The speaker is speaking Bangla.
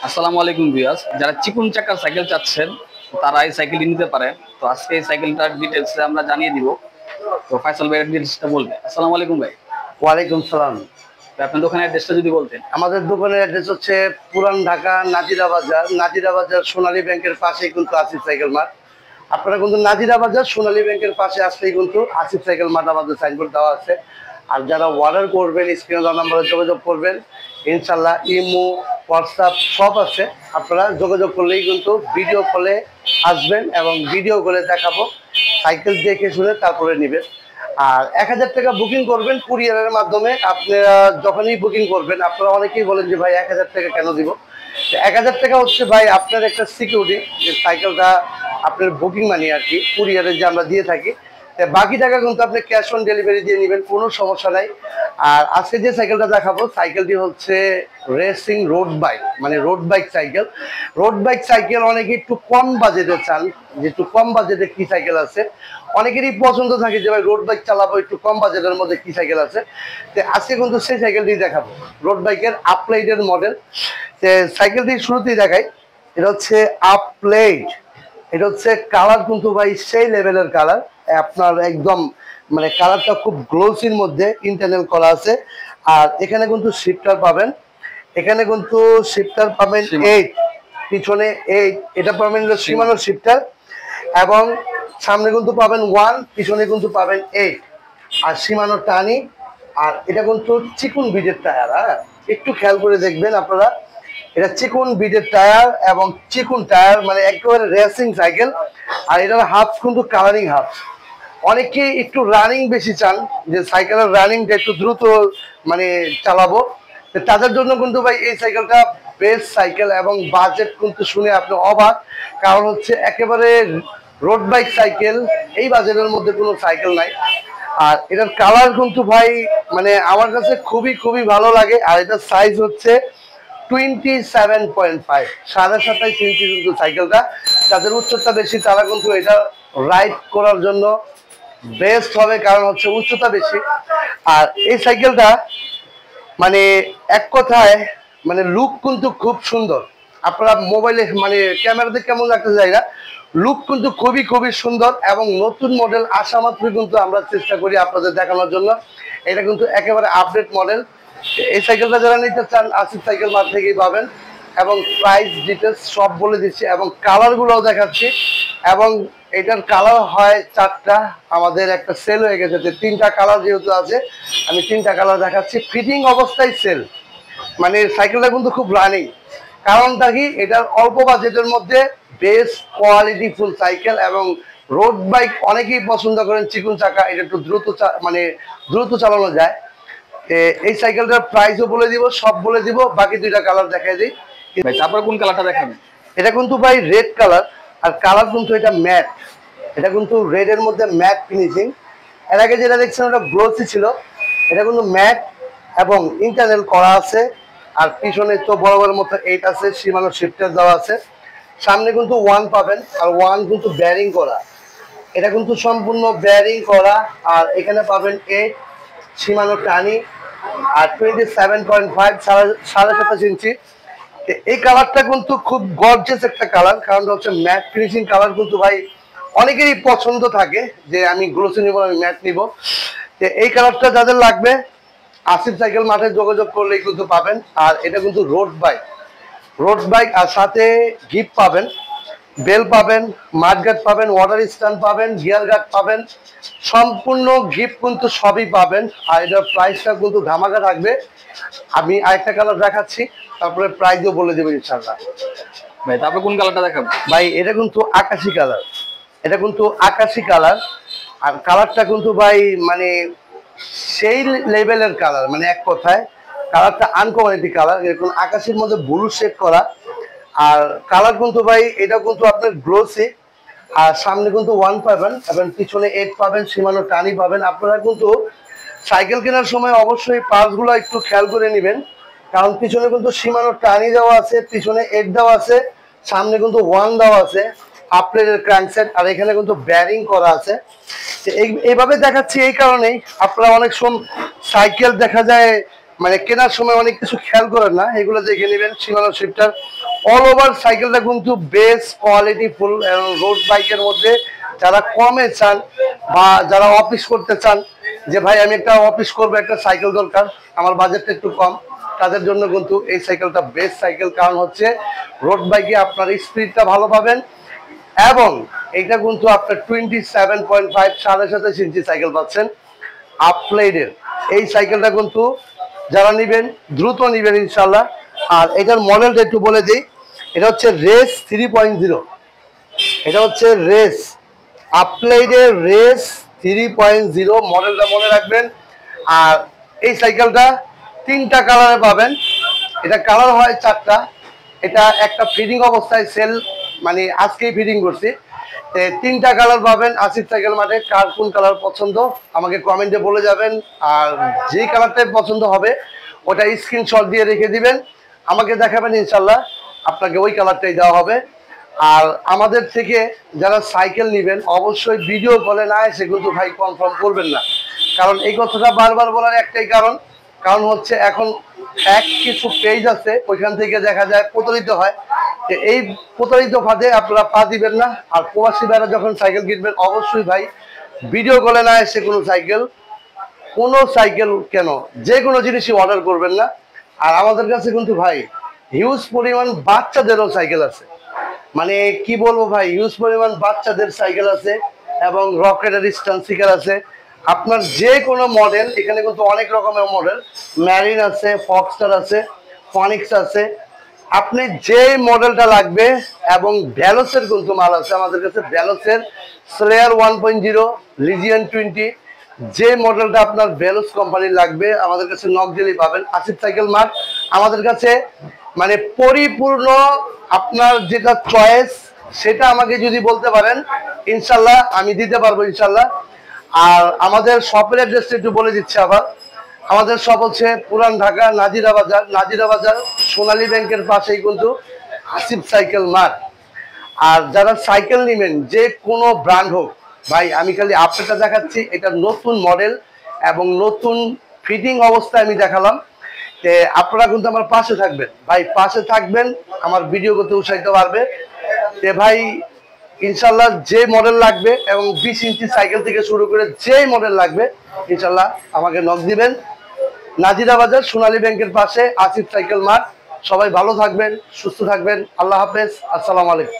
আসসালামু আলাইকুম ভিউয়ার্স, যারা চিকুন চাকার সাইকেল চাচ্ছেন তারা এই সাইকেলটি নিতে পারে। তো আজকে এই সাইকেলটার ডিটেলস আমরা জানিয়ে দিব। তো ফয়সাল ভাই ডিটেলসটা বলবে। আসসালামু আলাইকুম ভাই। ওয়ালাইকুম সালাম। আপনার দোকানের অ্যাড্রেসটা যদি বলতেন। আমাদের দোকানের অ্যাড্রেস হচ্ছে পুরান ঢাকা নাজিরা বাজার। নাজিরা বাজার সোনালী ব্যাংকের পাশেই কিন্তু আসিফ সাইকেল মার্ট। আপনারা কিন্তু নাজিরা বাজার সোনালী ব্যাংকের পাশে আসলেই কিন্তু আসিফ সাইকেল মার্ট আমাদের সাইনবোর্ড দেওয়া আছে। আর যারা অর্ডার করবেন স্ক্রিনে দেওয়া নাম্বারে যোগাযোগ করবেন, ইনশাল্লাহ ইমো হোয়াটসঅ্যাপ সব আছে। আপনারা যোগাযোগ করলেই কিন্তু ভিডিও কলে আসবেন এবং ভিডিও কলে দেখাবো, সাইকেল দেখে শুনে তারপরে নেবেন। আর 1000 টাকা বুকিং করবেন কুরিয়ারের মাধ্যমে। আপনারা যখনই বুকিং করবেন, আপনারা অনেকেই বলেন যে ভাই 1000 টাকা কেন দিব। 1000 টাকা হচ্ছে ভাই আপনার একটা সিকিউরিটি, যে সাইকেলটা আপনার বুকিং মানি আর কি, কুরিয়ারে যে আমরা দিয়ে থাকি। বাকি টাকা কিন্তু আপনি ক্যাশ অন ডেলিভারি দিয়ে নেবেন, কোনো সমস্যা নাই। আর আজকে যে সাইকেলটা দেখাবো, সাইকেলটি হচ্ছে রেসিং রোড বাইক, মানে road bike cycle. Road bike cycle অনেকে একটু কম বাজেটে চান, যে একটু কম বাজেটে কি সাইকেল আছে। অনেকেরই পছন্দ থাকে যে ভাই রোড বাইক চালাবো, একটু কম বাজেটের মধ্যে কি সাইকেল আছে। তো আজকে কিন্তু সেই সাইকেলটি দেখাবো, রোড বাইকের আপলাইডের মডেল। সাইকেলটি শুরুতেই দেখাই। এটা হচ্ছে আপলাইড। এটা হচ্ছে কালার কিন্তু ভাই সেই লেভেলের কালার, আপনার একদম মানে কালারটা খুব গ্লোসির মধ্যে ইন্টারনাল করা আছে। আর এখানে কিন্তু শিফটার পাবেন, এখানে কিন্তু শিফটার পাবেন 8, পিছনে 8, এটা পাবেন সীমানোর শিফটার। এবং সামনে কিন্তু পাবেন 1, পিছনে কিন্তু পাবেন 8, আর সীমানোর টানি। আর এটা কিন্তু চিকুন বিডের টায়ার। হ্যাঁ, একটু খেয়াল করে দেখবেন আপনারা, এটা চিকুন বিডের টায়ার এবং চিকুন টায়ার, মানে একেবারে রেসিং সাইকেল। আর এটার হাফ কিন্তু কালারিং হাফ। অনেকে একটু রানিং বেশি চান, যে সাইকেলের রানিংটা একটু দ্রুত মানে চালাবো, তাদের জন্য কিন্তু ভাই এই সাইকেলটা বেস্ট সাইকেল। এবং বাজেট কিন্তু শুনে আপনি অবাক, কারণ হচ্ছে একেবারে রোড বাইক সাইকেল, এই বাজেটের মধ্যে কোনো সাইকেল নাই। আর এটার কালার কিন্তু ভাই মানে আমার কাছে খুবই খুবই ভালো লাগে। আর এটার সাইজ হচ্ছে 27.5, 27.5 ইঞ্চি কিন্তু সাইকেলটা। যাদের উচ্চতা বেশি তারা কিন্তু এটা রাইড করার জন্য বেস্ট হবে, কারণ হচ্ছে উচ্চতা বেশি। আর এই সাইকেলটা মানে এক কথায় মানে লুক কিন্তু খুব সুন্দর। আপনারা মোবাইলে মানে ক্যামেরাতে কেমন লাগতে যায় না, লুক কিন্তু খুবই খুবই সুন্দর। এবং নতুন মডেল আসা মাত্রই কিন্তু আমরা চেষ্টা করি আপনাদের দেখানোর জন্য। এটা কিন্তু একেবারে আপডেট মডেল। এই সাইকেলটা যারা নিতে চান আসিফ সাইকেল মার্ট থেকেই পাবেন। এবং প্রাইস ডিটেলস সব বলে দিচ্ছি এবং কালারগুলোও দেখাচ্ছি। এবং এটার কালার হয় 4টা, আমাদের একটা সেল হয়ে গেছে, যে 3টা কালার যেহেতু আছে আমি 3টা কালার দেখাচ্ছি। ফিটিং অবস্থায় সেল, মানে সাইকেলটা কিন্তু খুব রানিং। কারণটা কি, এটার অল্প বাজেটের মধ্যে বেস্ট কোয়ালিটি ফুল সাইকেল। এবং রোড বাইক অনেকেই পছন্দ করেন চিকুন চাকা, এটা একটু দ্রুত মানে দ্রুত চালানো যায়। এই সাইকেলটার প্রাইসও বলে দিব, সব বলে দিব। বাকি 2টা কালার দেখাই দিই। ভাই তারপর কোন কালারটা দেখাবেন? এটা কিন্তু ভাই রেড কালার, আর কালার কিন্তু এটা ম্যাট। এটা কিন্তু রেডের মধ্যে ম্যাট ফিনিশিং। এর আগে যেটা দেখছেন ওটা গ্লোসি ছিল, এটা কিন্তু ম্যাট এবং ইন্টারনাল করা আছে। আর পিছনে তো বরাবর মতো 8 আছে, সীমানো শিফটার দেওয়া আছে। সামনে কিন্তু 1 পাবেন, আর 1 কিন্তু ব্যারিং করা। এটা কিন্তু সম্পূর্ণ ব্যারিং করা। আর এখানে পাবেন 8, সীমানো টানি। আর 27.5, 27.5 ইঞ্চি। এই কালারটা কিন্তু খুব গর্জিয়াস একটা কালার, কারণ হচ্ছে ম্যাট ফিনিশিং কালার। কিন্তু ভাই অনেকেরই পছন্দ থাকে যে আমি গ্লোসি নিব, আমি ম্যাট নিব। এই কালারটা যাদের লাগবে আসিফ সাইকেল মাঠে যোগাযোগ করলেই কিন্তু পাবেন। আর এটা কিন্তু রোড বাইক, রোড বাইক। আর সাথে গিফট পাবেন, বেল পাবেন, মাঠগার্ড পাবেন, ওয়াটার স্ট্যান্ড পাবেন, গিয়ার গার্ড পাবেন, সম্পূর্ণ গিফট কিন্তু সবই পাবেন। আর এটার প্রাইসটা কিন্তু ধামাকা থাকবে। আমি আরেকটা কালার দেখাচ্ছি, তারপরে প্রাইসও বলে দেবো ইনশাল্লাহ। ভাই তারপর কোন কালারটা দেখাবেন? ভাই এটা কিন্তু আকাশি কালার, এটা কিন্তু আকাশি কালার। আর কালারটা কিন্তু ভাই মানে সেই লেভেলের কালার, মানে এক কথায় কালারটা আনকমন কালার। এরকম আকাশের মধ্যে ব্লু শেড করা। আর কালার কিন্তু ভাই এটা কিন্তু আপনার গ্লোসি। আর সামনে কিন্তু 1 পাবেন এবং পিছনে 8 পাবেন, সীমানো টানি পাবেন। আপনারা কিন্তু সাইকেল কেনার সময় অবশ্যই পার্টসগুলো একটু খেয়াল করে নেবেন, কারণ পিছনে কিন্তু সীমানো টানি দেওয়া আছে, পিছনে 8 দেওয়া আছে, সামনে কিন্তু 1 দেওয়া আছে, আপলেটের ক্র্যাঙ্কসেট। আর এখানে কিন্তু ব্যারিং করা আছে। এইভাবে দেখাচ্ছি এই কারণেই, আপনারা অনেক সময় সাইকেল দেখা যায় মানে কেনার সময় অনেক কিছু খেয়াল করেন না, এগুলো দেখে নেবেন। সীমানো শিফটার অল ওভার সাইকেলটা কিন্তু বেস্ট কোয়ালিটি ফুল রোড বাইকের মধ্যে যারা কমে চান বা যারা অফিস করতে চান যে ভাই আমি একটা অফিস করবো, একটা সাইকেল দরকার, আমার বাজেটটা একটু কম, তাদের জন্য কিন্তু এই সাইকেলটা বেস্ট সাইকেল। কারণ হচ্ছে রোড বাইকে আপনার স্পিডটা ভালো পাবেন এবং এটা কিন্তু আপনার 27.5 27.5 ইঞ্চি সাইকেল পাচ্ছেন আপলাইডের। এই সাইকেলটা কিন্তু যারা নেবেন দ্রুত নেবেন ইনশাল্লাহ। আর এটার মডেলটা একটু বলে দিই, এটা হচ্ছে রেস 3.0, এটা হচ্ছে রেস আপলাইডের রেস 3.0 মডেলটা মনে রাখবেন। আর এই সাইকেলটা 3টা কালারে পাবেন, এটা কালার হয় 4টা। এটা একটা ফিডিং অবস্থায় সেল, মানে আজকেই ফিডিং করছি। 3টা কালার পাবেন আসিফ সাইকেল মাঠে। কার কোন কালার পছন্দ আমাকে কমেন্টে বলে যাবেন, আর যে কালারটাই পছন্দ হবে ওটা স্ক্রিনশট দিয়ে রেখে দিবেন, আমাকে দেখাবেন, ইনশাল্লাহ আপনাকে ওই কালারটাই দেওয়া হবে। আর আমাদের থেকে যারা সাইকেল নেবেন অবশ্যই ভিডিও কলে না এসে কিন্তু ভাই কনফার্ম করবেন না। কারণ এই কথাটা বারবার বলার একটাই কারণ হচ্ছে এখন কিছু পেজ আছে ওইখান থেকে দেখা যায় প্রতারিত হয়। এই প্রতারিত ফাঁদে আপনারা পা দিবেন না। আর প্রবাসী ভাইরা যখন সাইকেল কিনবেন অবশ্যই ভাই ভিডিও কলে না এসে কোনো সাইকেল কেন যে কোনো জিনিসই অর্ডার করবেন না। আর আমাদের কাছে কিন্তু ভাই হিউজ পরিমাণ বাচ্চাদেরও সাইকেল আছে, মানে কি বলবো ভাই, হিউজ পরিমাণ বাচ্চাদের সাইকেল আছে এবং রকেটের স্ট্যান্ড স্টিকার আছে। আপনার যে কোনো মডেল এখানে কিন্তু অনেক রকমের মডেল, ম্যারিন আছে, ফক্সটার আছে, ফনিক্স আছে, আপনি যে মডেলটা লাগবে। এবং ভ্যালোসের কিন্তু মাল আছে আমাদের কাছে, ভ্যালোসের স্লেয়ার 1.0 লিজিয়ন 20, যে মডেলটা আপনার ভ্যালোস কোম্পানির লাগবে আমাদের কাছে নক দিলেই পাবেন। আসিফ সাইকেল মার্ট আমাদের কাছে মানে পরিপূর্ণ, আপনার যেটা চয়েস সেটা আমাকে যদি বলতে পারেন ইনশাল্লাহ আমি দিতে পারবো ইনশাল্লাহ। আর আমাদের শপের অ্যাড্রেসটা একটু বলে দিচ্ছি আবার। আমাদের শপ হচ্ছে পুরান ঢাকা নাজিরা বাজার সোনালী ব্যাংকের পাশেই কিন্তু আসিফ সাইকেল মার্ট। আর যারা সাইকেল নেবেন যে কোনো ব্র্যান্ড হোক ভাই, আমি খালি আপডেটটা দেখাচ্ছি, এটা নতুন মডেল এবং নতুন ফিটিং অবস্থায় আমি দেখালাম। আপনারা কিন্তু আমার পাশে থাকবেন ভাই, পাশে থাকবেন, আমার ভিডিও করতে উৎসাহিত পারবে। ভাই ইনশাল্লাহ যে মডেল লাগবে এবং 20 ইঞ্চি সাইকেল থেকে শুরু করে যে মডেল লাগবে ইনশাল্লাহ আমাকে নক দিবেন। নাজিরা বাজার সোনালী ব্যাংকের পাশে আসিফ সাইকেল মার্ট। সবাই ভালো থাকবেন, সুস্থ থাকবেন, আল্লাহ হাফেজ, আসসালামু আলাইকুম।